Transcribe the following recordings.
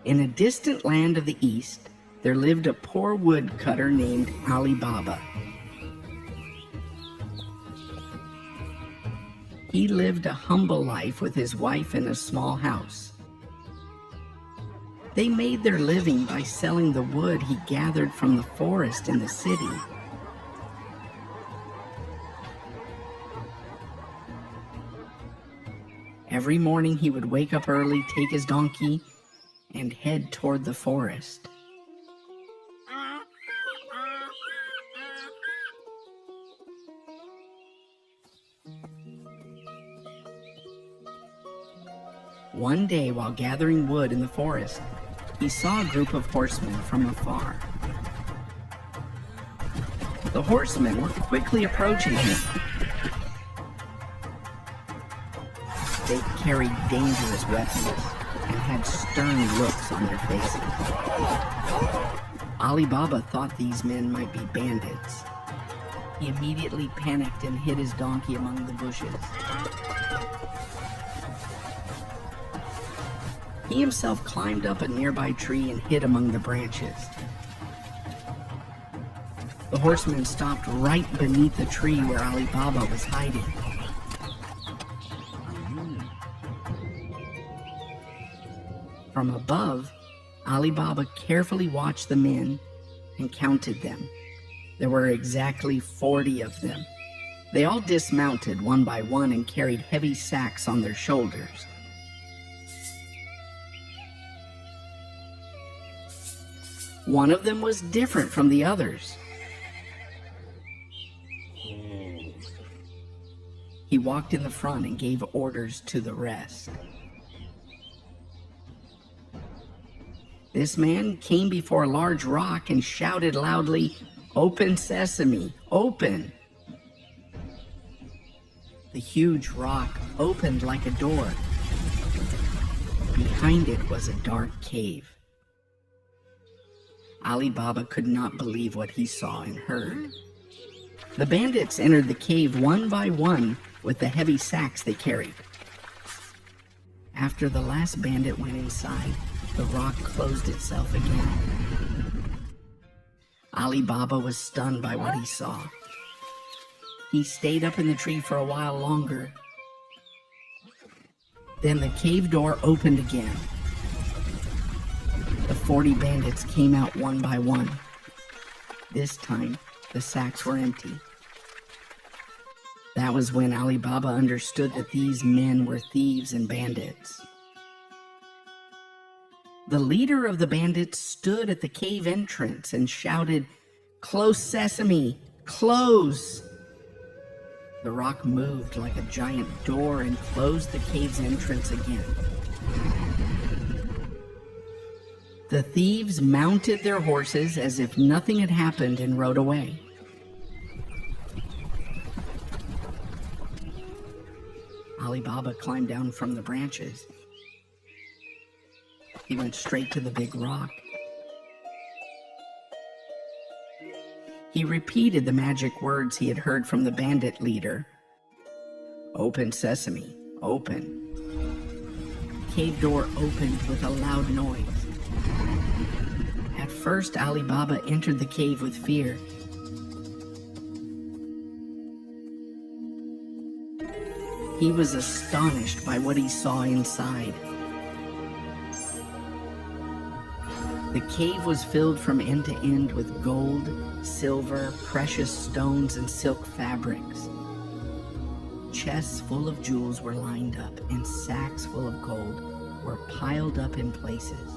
In a distant land of the east, there lived a poor woodcutter named Alibaba. He lived a humble life with his wife in a small house. They made their living by selling the wood he gathered from the forest in the city. Every morning he would wake up early, take his donkey, and head toward the forest. One day, while gathering wood in the forest, he saw a group of horsemen from afar. The horsemen were quickly approaching him. They carried dangerous weapons and had stern looks on their faces. Alibaba thought these men might be bandits. He immediately panicked and hid his donkey among the bushes. He himself climbed up a nearby tree and hid among the branches. The horsemen stopped right beneath the tree where Alibaba was hiding. From above, Alibaba carefully watched the men and counted them. There were exactly 40 of them. They all dismounted one by one and carried heavy sacks on their shoulders. One of them was different from the others. He walked in the front and gave orders to the rest. This man came before a large rock and shouted loudly, "Open, Sesame, open!" The huge rock opened like a door. Behind it was a dark cave. Alibaba could not believe what he saw and heard. The bandits entered the cave one by one with the heavy sacks they carried. After the last bandit went inside, the rock closed itself again. Alibaba was stunned by what he saw. He stayed up in the tree for a while longer. Then the cave door opened again. The 40 bandits came out one by one. This time, the sacks were empty. That was when Alibaba understood that these men were thieves and bandits. The leader of the bandits stood at the cave entrance and shouted, "Close, Sesame, close!" The rock moved like a giant door and closed the cave's entrance again. The thieves mounted their horses as if nothing had happened and rode away. Alibaba climbed down from the branches. He went straight to the big rock. He repeated the magic words he had heard from the bandit leader. "Open, Sesame, open." The cave door opened with a loud noise. At first, Alibaba entered the cave with fear. He was astonished by what he saw inside. The cave was filled from end to end with gold, silver, precious stones, and silk fabrics. Chests full of jewels were lined up, and sacks full of gold were piled up in places.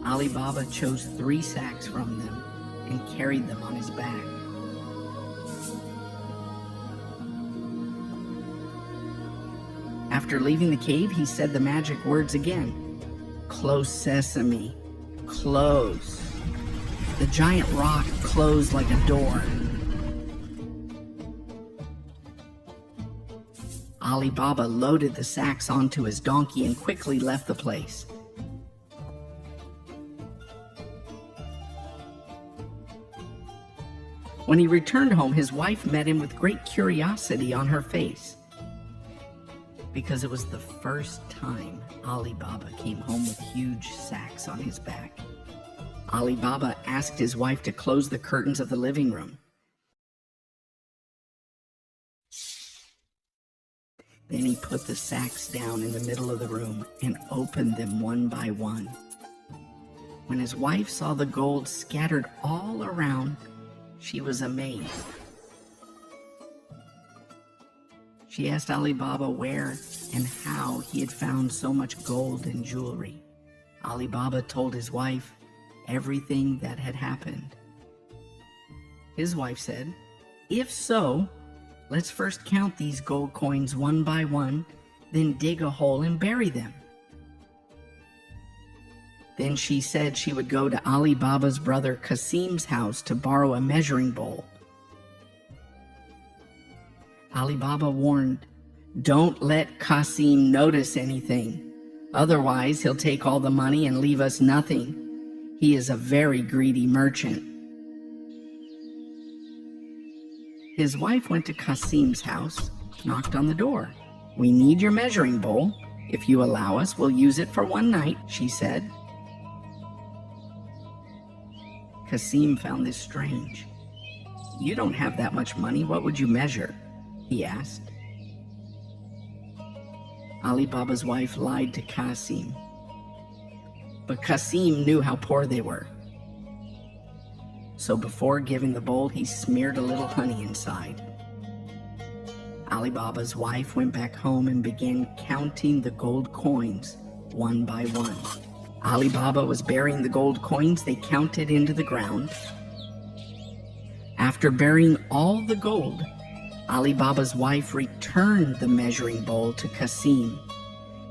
Alibaba chose 3 sacks from them and carried them on his back. After leaving the cave, he said the magic words again. "Close, Sesame, close." The giant rock closed like a door. Alibaba loaded the sacks onto his donkey and quickly left the place. When he returned home, his wife met him with great curiosity on her face. because it was the first time Alibaba came home with huge sacks on his back. Alibaba asked his wife to close the curtains of the living room. Then he put the sacks down in the middle of the room and opened them one by one. When his wife saw the gold scattered all around, she was amazed. She asked Alibaba where and how he had found so much gold and jewelry. Alibaba told his wife everything that had happened. His wife said, "If so, let's first count these gold coins one by one, then dig a hole and bury them." Then she said she would go to Alibaba's brother Kasim's house to borrow a measuring bowl. Alibaba warned, "Don't let Kasim notice anything. Otherwise, he'll take all the money and leave us nothing. He is a very greedy merchant." His wife went to Kasim's house, knocked on the door. "We need your measuring bowl. If you allow us, we'll use it for one night," she said. Kasim found this strange. "You don't have that much money. What would you measure?" he asked. Alibaba's wife lied to Kasim, but Kasim knew how poor they were. So before giving the bowl, he smeared a little honey inside. Alibaba's wife went back home and began counting the gold coins one by one. Alibaba was burying the gold coins they counted into the ground. After burying all the gold, Alibaba's wife returned the measuring bowl to Kasim.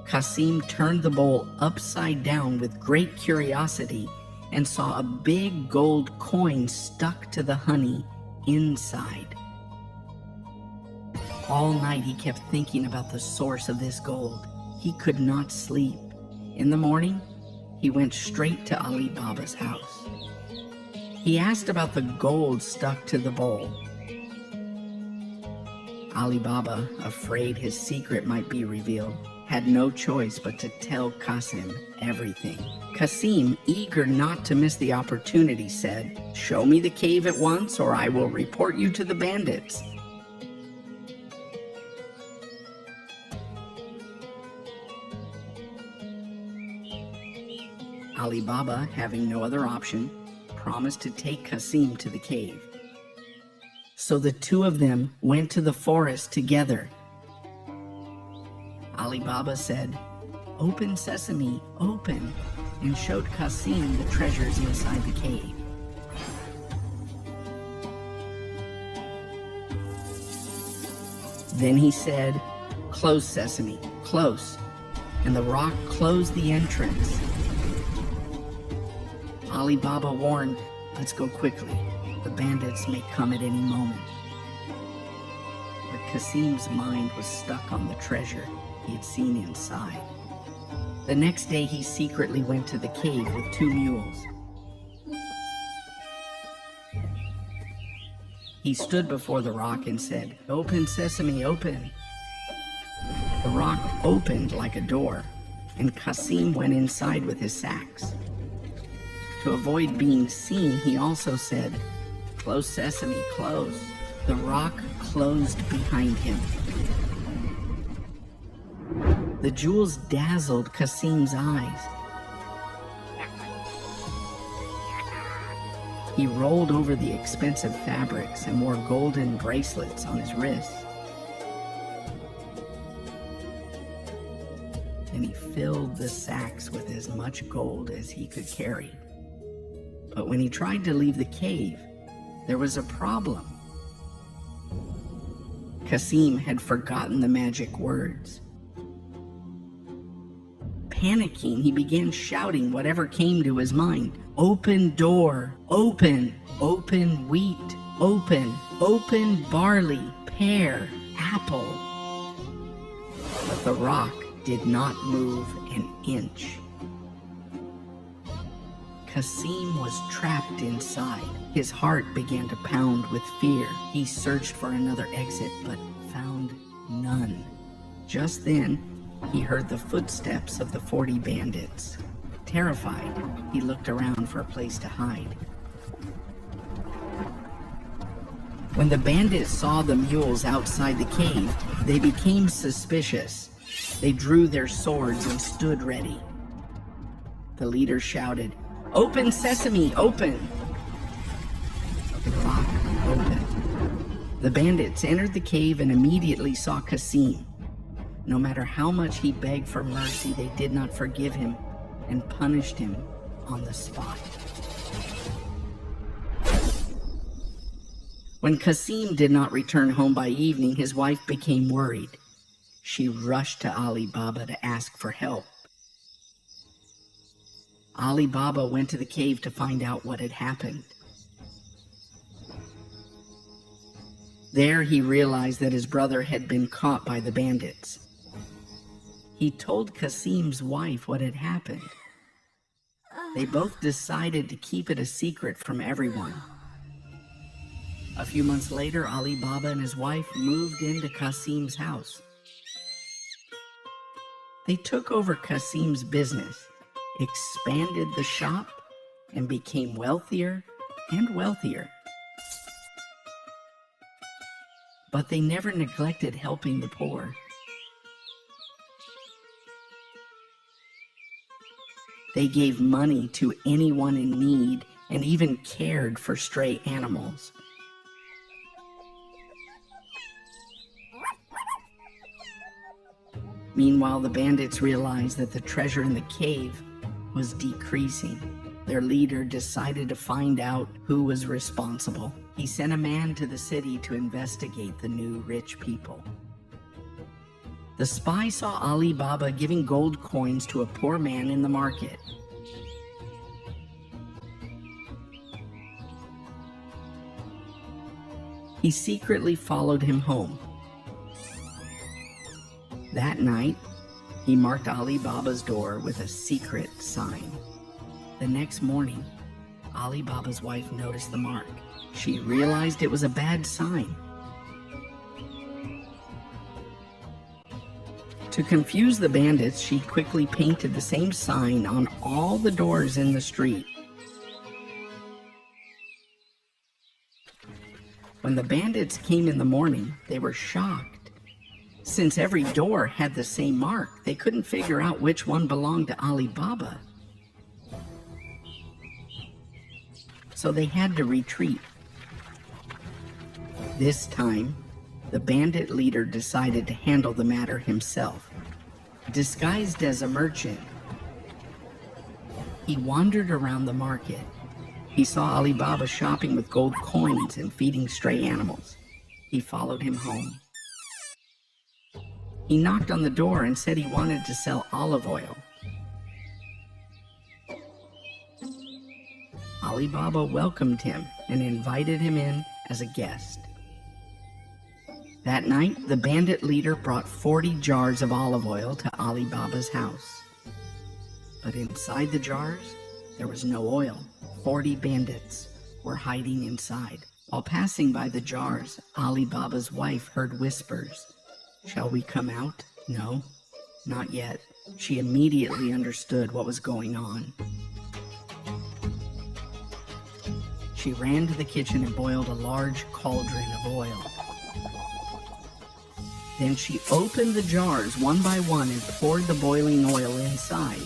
Kasim turned the bowl upside down with great curiosity and saw a big gold coin stuck to the honey inside. All night he kept thinking about the source of this gold. He could not sleep. In the morning, he went straight to Alibaba's house. He asked about the gold stuck to the bowl. Alibaba, afraid his secret might be revealed, had no choice but to tell Kasim everything. Kasim, eager not to miss the opportunity, said, "Show me the cave at once, or I will report you to the bandits." Alibaba, having no other option, promised to take Kasim to the cave. So the two of them went to the forest together. Alibaba said, "Open, Sesame, open," and showed Kasim the treasures inside the cave. Then he said, "Close, Sesame, close," and the rock closed the entrance. Alibaba warned, "Let's go quickly. The bandits may come at any moment." But Kasim's mind was stuck on the treasure he had seen inside. The next day he secretly went to the cave with 2 mules. He stood before the rock and said, "Open, Sesame, open." The rock opened like a door, and Kasim went inside with his sacks. To avoid being seen, he also said, "Close, Sesame, close." The rock closed behind him. The jewels dazzled Kasim's eyes. He rolled over the expensive fabrics and wore golden bracelets on his wrists. Then he filled the sacks with as much gold as he could carry. But when he tried to leave the cave, there was a problem. Kasim had forgotten the magic words. Panicking, he began shouting whatever came to his mind. "Open door, open, open wheat, open, open barley, pear, apple." But the rock did not move an inch. Kasim was trapped inside. His heart began to pound with fear. He searched for another exit, but found none. Just then, he heard the footsteps of the 40 bandits. Terrified, he looked around for a place to hide. When the bandits saw the mules outside the cave, they became suspicious. They drew their swords and stood ready. The leader shouted, "Open, Sesame, open!" The lock opened. The bandits entered the cave and immediately saw Kasim. No matter how much he begged for mercy, they did not forgive him and punished him on the spot. When Kasim did not return home by evening, his wife became worried. She rushed to Ali Baba to ask for help. Ali Baba went to the cave to find out what had happened. There he realized that his brother had been caught by the bandits. He told Kasim's wife what had happened. They both decided to keep it a secret from everyone. A few months later, Ali Baba and his wife moved into Kasim's house. They took over Kasim's business, expanded the shop, and became wealthier and wealthier. But they never neglected helping the poor. They gave money to anyone in need and even cared for stray animals. Meanwhile, the bandits realized that the treasure in the cave was decreasing. Their leader decided to find out who was responsible. He sent a man to the city to investigate the new rich people. The spy saw Ali Baba giving gold coins to a poor man in the market. He secretly followed him home. That night, he marked Ali Baba's door with a secret sign. The next morning, Ali Baba's wife noticed the mark. She realized it was a bad sign. To confuse the bandits, she quickly painted the same sign on all the doors in the street. When the bandits came in the morning, they were shocked. Since every door had the same mark, they couldn't figure out which one belonged to Ali Baba. So they had to retreat. This time, the bandit leader decided to handle the matter himself. Disguised as a merchant, he wandered around the market. He saw Ali Baba shopping with gold coins and feeding stray animals. He followed him home. He knocked on the door and said he wanted to sell olive oil. Ali Baba welcomed him and invited him in as a guest. That night, the bandit leader brought 40 jars of olive oil to Ali Baba's house. But inside the jars, there was no oil. 40 bandits were hiding inside. While passing by the jars, Ali Baba's wife heard whispers. "Shall we come out?" "No, not yet." She immediately understood what was going on. She ran to the kitchen and boiled a large cauldron of oil. Then she opened the jars one by one and poured the boiling oil inside.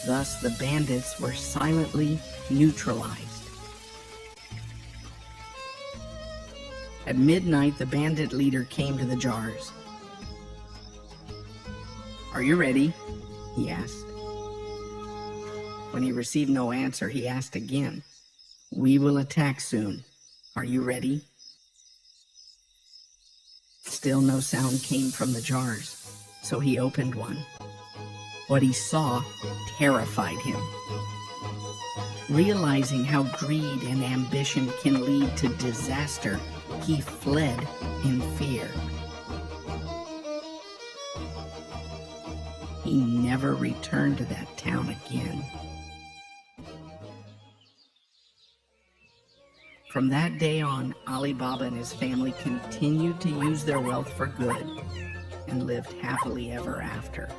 Thus, the bandits were silently neutralized. At midnight, the bandit leader came to the jars. "Are you ready?" he asked. When he received no answer, he asked again. "We will attack soon. Are you ready?" Still no sound came from the jars, so he opened one. What he saw terrified him. Realizing how greed and ambition can lead to disaster, he fled in fear. He never returned to that town again. From that day on, Ali Baba and his family continued to use their wealth for good. and lived happily ever after.